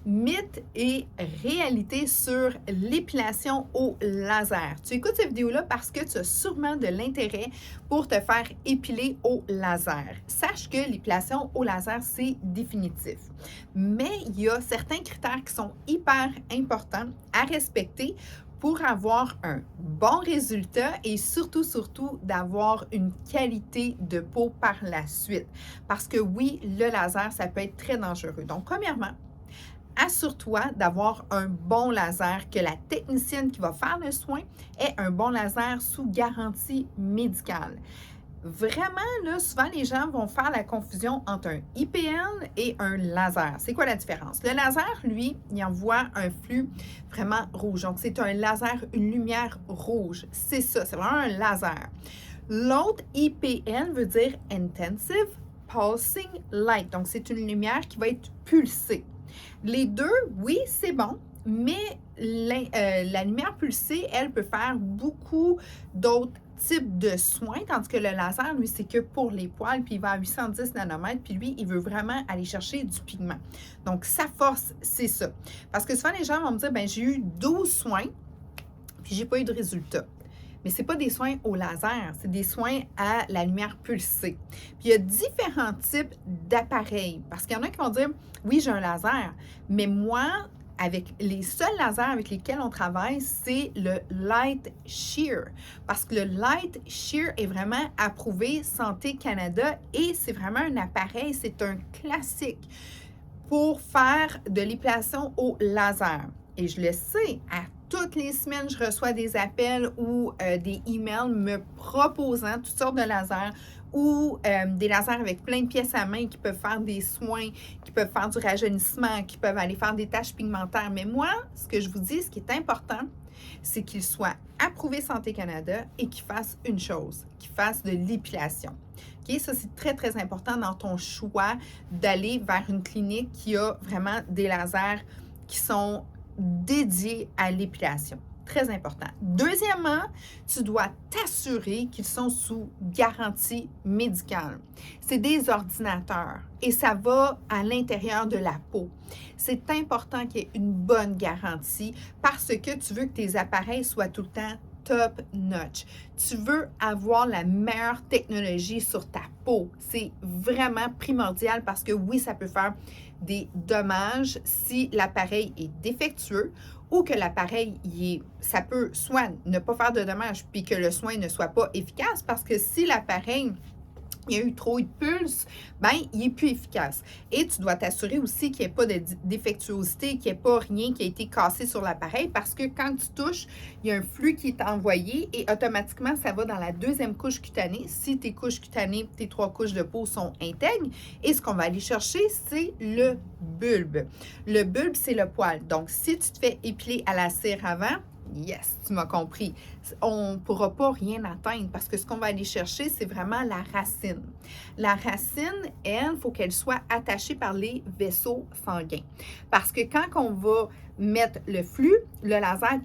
mythe et réalité sur l'épilation au laser. Tu écoutes cette vidéo-là parce que tu as sûrement de l'intérêt pour te faire épiler au laser. Sache que l'épilation au laser, c'est définitif. Mais il y a certains critères qui sont hyper importants à respecter pour avoir un bon résultat et surtout d'avoir une qualité de peau par la suite. Parce que oui, le laser, ça peut être très dangereux. Donc, premièrement, assure-toi d'avoir un bon laser, que la technicienne qui va faire le soin ait un bon laser sous garantie médicale. Vraiment, là, souvent, les gens vont faire la confusion entre un IPL et un laser. C'est quoi la différence? Le laser, lui, il envoie un flux vraiment rouge. Donc, c'est un laser, une lumière rouge. C'est ça, c'est vraiment un laser. L'autre, IPL, veut dire Intensive Pulsing Light. Donc, c'est une lumière qui va être pulsée. Les deux, oui, c'est bon, mais la lumière pulsée, elle peut faire beaucoup d'autres types de soins, tandis que le laser, lui, c'est que pour les poils, puis il va à 810 nanomètres, puis lui, il veut vraiment aller chercher du pigment. Donc, sa force, c'est ça. Parce que souvent, les gens vont me dire, ben j'ai eu 12 soins, puis j'ai pas eu de résultat. Mais ce n'est pas des soins au laser, c'est des soins à la lumière pulsée. Puis il y a différents types d'appareils, parce qu'il y en a qui vont dire, oui, j'ai un laser, mais moi, avec les seuls lasers avec lesquels on travaille, c'est le Light Shear. Parce que le Light Shear est vraiment approuvé Santé Canada et c'est vraiment un appareil, c'est un classique pour faire de l'épilation au laser. Et je le sais, à toutes les semaines, je reçois des appels ou des emails me proposant toutes sortes de lasers ou des lasers avec plein de pièces à main qui peuvent faire des soins, qui peuvent faire du rajeunissement, qui peuvent aller faire des taches pigmentaires. Mais moi, ce que je vous dis, ce qui est important, c'est qu'il soit approuvé Santé Canada et qu'il fasse une chose, qu'il fasse de l'épilation. Okay? Ça, c'est très important dans ton choix d'aller vers une clinique qui a vraiment des lasers qui sont dédiés à l'épilation. Très important. Deuxièmement, tu dois t'assurer qu'ils sont sous garantie médicale. C'est des ordinateurs et ça va à l'intérieur de la peau. C'est important qu'il y ait une bonne garantie parce que tu veux que tes appareils soient tout le temps top notch. Tu veux avoir la meilleure technologie sur ta peau. C'est vraiment primordial parce que oui, ça peut faire des dommages si l'appareil est défectueux ou que l'appareil, ça peut soit ne pas faire de dommages puis que le soin ne soit pas efficace parce que si l'appareil il y a eu trop de pulse, ben il n'est plus efficace. Et tu dois t'assurer aussi qu'il n'y ait pas de défectuosité, qu'il n'y ait pas rien qui a été cassé sur l'appareil parce que quand tu touches, il y a un flux qui est envoyé et automatiquement, ça va dans la deuxième couche cutanée. Si tes couches cutanées, tes 3 couches de peau sont intègres, et ce qu'on va aller chercher, c'est le bulbe. Le bulbe, c'est le poil. Donc, si tu te fais épiler à la cire avant, yes, tu m'as compris. On ne pourra pas rien atteindre parce que ce qu'on va aller chercher, c'est vraiment la racine. La racine, elle, il faut qu'elle soit attachée par les vaisseaux sanguins. Parce que quand on va mettre le flux, le laser,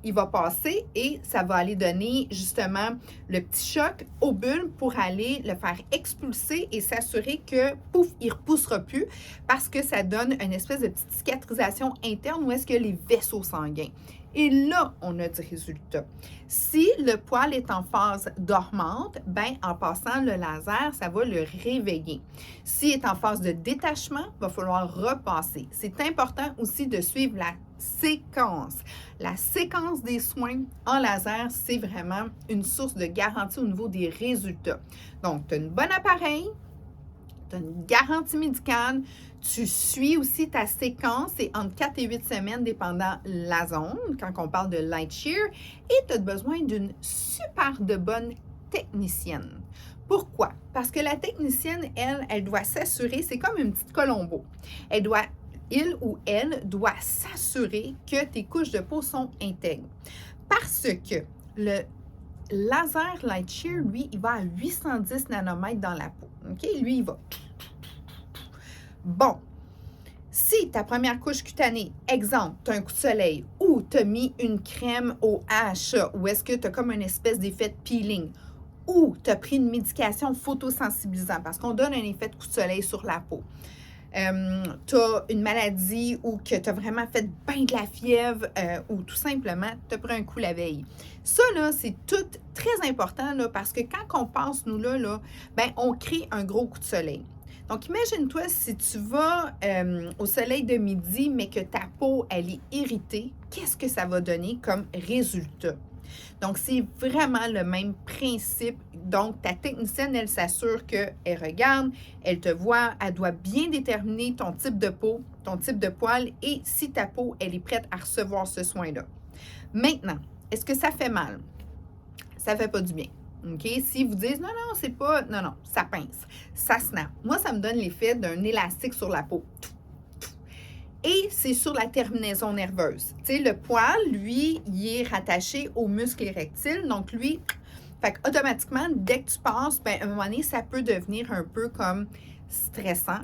il va passer et ça va aller donner justement le petit choc au bulbe pour aller le faire expulser et s'assurer que, pouf, il ne repoussera plus parce que ça donne une espèce de petite cicatrisation interne où est-ce que les vaisseaux sanguins. Et là, on a du résultat. Si le poil est en phase dormante, ben en passant le laser, ça va le réveiller. S'il est en phase de détachement, il va falloir repasser. C'est important aussi de suivre la séquence. La séquence des soins en laser, c'est vraiment une source de garantie au niveau des résultats. Donc, tu as un bon appareil, tu as une garantie médicale, tu suis aussi ta séquence, c'est entre 4 et 8 semaines dépendant la zone, quand on parle de Light Shear, et tu as besoin d'une super de bonne technicienne. Pourquoi? Parce que la technicienne, elle doit s'assurer, c'est comme une petite Colombo. Il ou elle doit s'assurer que tes couches de peau sont intègres. Parce que le laser Light Shear, lui, il va à 810 nanomètres dans la peau. OK? Lui, il va. Bon. Si ta première couche cutanée, exemple, tu as un coup de soleil ou tu as mis une crème au AHA ou est-ce que tu as comme une espèce d'effet de peeling ou tu as pris une médication photosensibilisante parce qu'on donne un effet de coup de soleil sur la peau. tu as une maladie ou que tu as vraiment fait bien de la fièvre ou tout simplement tu as pris un coup la veille. Ça, là, c'est tout très important là, parce que quand on passe, nous, là, ben, on crée un gros coup de soleil. Donc, imagine-toi si tu vas au soleil de midi, mais que ta peau, elle est irritée, qu'est-ce que ça va donner comme résultat? Donc, c'est vraiment le même principe. Donc, ta technicienne, elle s'assure qu'elle regarde, elle te voit, elle doit bien déterminer ton type de peau, ton type de poil et si ta peau, elle est prête à recevoir ce soin-là. Maintenant, est-ce que ça fait mal? Ça ne fait pas du bien. OK? Si vous dites non, non, c'est pas. Non, non, ça pince, ça snap. Moi, ça me donne l'effet d'un élastique sur la peau. Et c'est sur la terminaison nerveuse. Tu sais, le poil, lui, il est rattaché au muscle érectile. Donc, lui, fait automatiquement, dès que tu passes, ben, à un moment donné, ça peut devenir un peu comme stressant,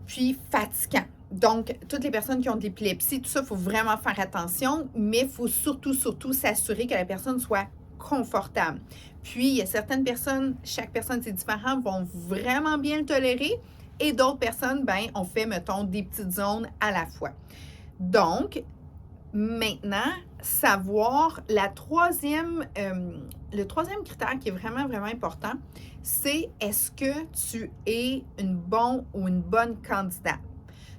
puis fatigant. Donc, toutes les personnes qui ont de l'épilepsie, tout ça, il faut vraiment faire attention, mais il faut surtout s'assurer que la personne soit confortable. Puis, il y a certaines personnes, chaque personne c'est différent, vont vraiment bien le tolérer. Et d'autres personnes, ben, on fait, mettons, des petites zones à la fois. Donc, maintenant, savoir le troisième critère qui est vraiment, vraiment important, c'est est-ce que tu es une bonne ou une bonne candidate?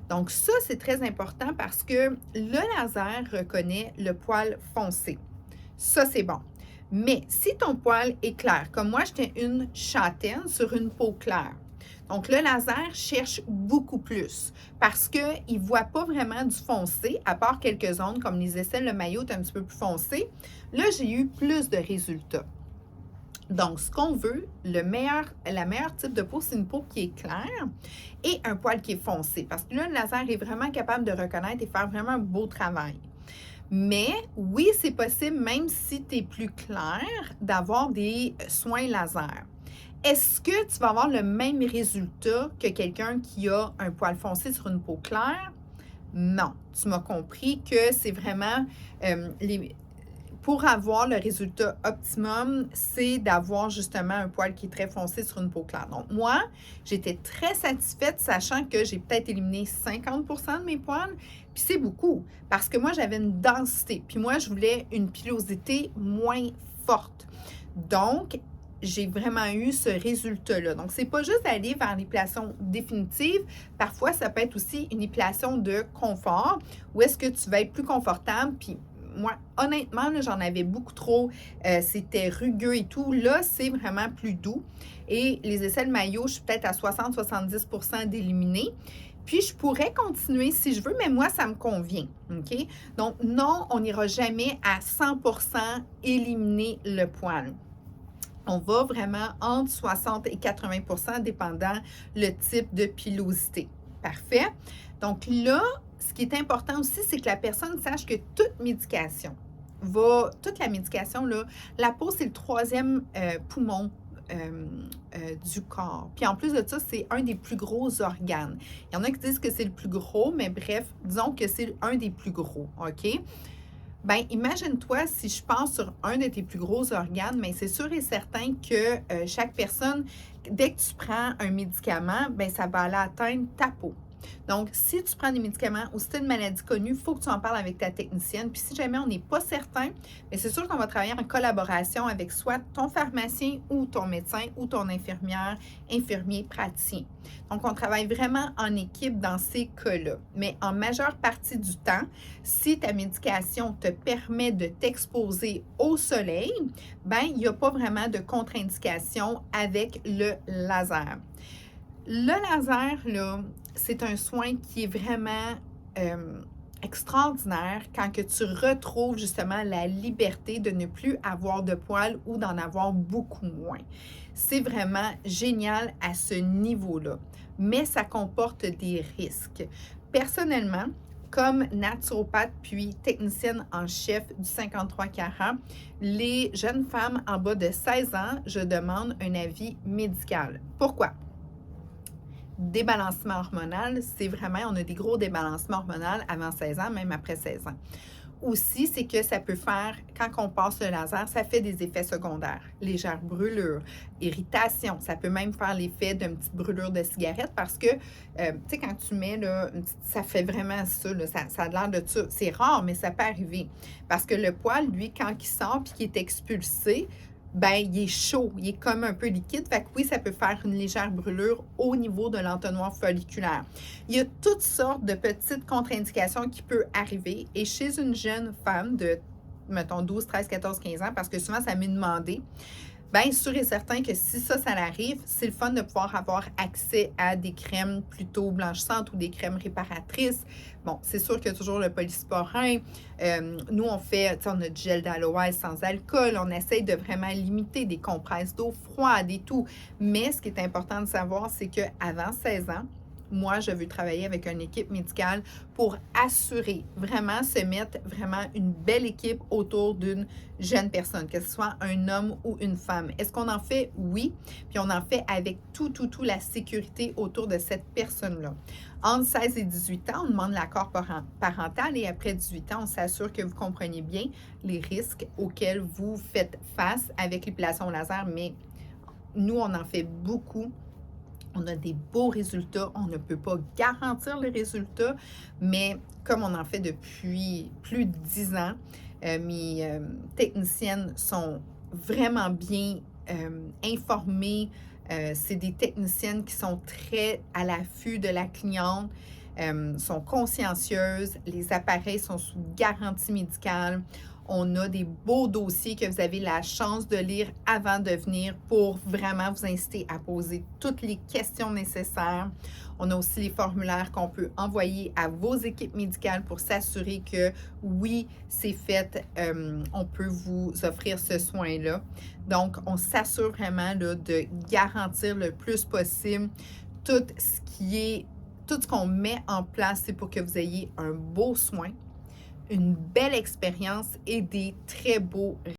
Donc, ça, c'est très important parce que le laser reconnaît le poil foncé. Ça, c'est bon. Mais si ton poil est clair, comme moi, j'étais une châtaine sur une peau claire, donc, le laser cherche beaucoup plus parce qu'il ne voit pas vraiment du foncé, à part quelques zones comme les aisselles, le maillot est un petit peu plus foncé. Là, j'ai eu plus de résultats. Donc, ce qu'on veut, la meilleure type de peau, c'est une peau qui est claire et un poil qui est foncé. Parce que là, le laser est vraiment capable de reconnaître et faire vraiment un beau travail. Mais oui, c'est possible, même si tu es plus clair, d'avoir des soins laser. Est-ce que tu vas avoir le même résultat que quelqu'un qui a un poil foncé sur une peau claire? Non. Tu m'as compris que c'est vraiment pour avoir le résultat optimum, c'est d'avoir justement un poil qui est très foncé sur une peau claire. Donc, moi, j'étais très satisfaite, sachant que j'ai peut-être éliminé 50% de mes poils, puis c'est beaucoup, parce que moi, j'avais une densité, puis moi, je voulais une pilosité moins forte. Donc, j'ai vraiment eu ce résultat-là. Donc, c'est pas juste d'aller vers l'épilation définitive. Parfois, ça peut être aussi une épilation de confort, où est-ce que tu vas être plus confortable. Puis, moi, honnêtement, là, j'en avais beaucoup trop. C'était rugueux et tout. Là, c'est vraiment plus doux. Et les aisselles maillot, je suis peut-être à 60-70% d'éliminer. Puis, je pourrais continuer si je veux, mais moi, ça me convient. OK? Donc, non, on n'ira jamais à 100% éliminer le poil. On va vraiment entre 60 et 80% dépendant le type de pilosité. Parfait. Donc là, ce qui est important aussi, c'est que la personne sache que toute la médication, là, la peau, c'est le troisième poumon du corps. Puis en plus de ça, c'est un des plus gros organes. Il y en a qui disent que c'est le plus gros, mais bref, disons que c'est un des plus gros, OK? Bien, imagine-toi si je pense sur un de tes plus gros organes, mais c'est sûr et certain que chaque personne, dès que tu prends un médicament, bien, ça va aller atteindre ta peau. Donc, si tu prends des médicaments ou si tu as une maladie connue, il faut que tu en parles avec ta technicienne. Puis si jamais on n'est pas certain, bien, c'est sûr qu'on va travailler en collaboration avec soit ton pharmacien ou ton médecin ou ton infirmière, infirmier, praticien. Donc, on travaille vraiment en équipe dans ces cas-là. Mais en majeure partie du temps, si ta médication te permet de t'exposer au soleil, bien, il n'y a pas vraiment de contre-indication avec le laser. Le laser, là, c'est un soin qui est vraiment extraordinaire quand que tu retrouves justement la liberté de ne plus avoir de poils ou d'en avoir beaucoup moins. C'est vraiment génial à ce niveau-là, mais ça comporte des risques. Personnellement, comme naturopathe puis technicienne en chef du 53 carats, les jeunes femmes en bas de 16 ans, je demande un avis médical. Pourquoi? Débalancement hormonal, c'est vraiment, on a des gros débalancements hormonaux avant 16 ans, même après 16 ans. Aussi, c'est que ça peut faire, quand on passe le laser, ça fait des effets secondaires. Légère brûlure, irritation. Ça peut même faire l'effet d'une petite brûlure de cigarette parce que, tu sais, quand tu mets, là, ça fait vraiment ça, là, ça a l'air de ça. C'est rare, mais ça peut arriver. Parce que le poil, lui, quand il sort puis qu'il est expulsé, ben il est chaud, il est comme un peu liquide. Fait que oui, ça peut faire une légère brûlure au niveau de l'entonnoir folliculaire. Il y a toutes sortes de petites contre-indications qui peuvent arriver. Et chez une jeune femme de, mettons, 12, 13, 14, 15 ans, parce que souvent, ça m'est demandé, bien sûr et certain que si ça l'arrive, c'est le fun de pouvoir avoir accès à des crèmes plutôt blanchissantes ou des crèmes réparatrices. Bon, c'est sûr qu'il y a toujours le polysporin. Nous, on fait, on a du gel d'aloès sans alcool. On essaye de vraiment limiter des compresses d'eau froide et tout. Mais ce qui est important de savoir, c'est qu'avant 16 ans, moi, je veux travailler avec une équipe médicale pour assurer, vraiment se mettre vraiment une belle équipe autour d'une jeune personne, que ce soit un homme ou une femme. Est-ce qu'on en fait? Oui. Puis on en fait avec tout la sécurité autour de cette personne-là. Entre 16 et 18 ans, on demande l'accord parental et après 18 ans, on s'assure que vous compreniez bien les risques auxquels vous faites face avec l'épilation au laser. Mais nous, on en fait beaucoup. On a des beaux résultats. On ne peut pas garantir les résultats, mais comme on en fait depuis plus de 10 ans, mes techniciennes sont vraiment bien informées. C'est des techniciennes qui sont très à l'affût de la cliente, sont consciencieuses. Les appareils sont sous garantie médicale. On a des beaux dossiers que vous avez la chance de lire avant de venir pour vraiment vous inciter à poser toutes les questions nécessaires. On a aussi les formulaires qu'on peut envoyer à vos équipes médicales pour s'assurer que oui, c'est fait, on peut vous offrir ce soin-là. Donc, on s'assure vraiment là, de garantir le plus possible tout ce qu'on met en place, c'est pour que vous ayez un beau soin, une belle expérience et des très beaux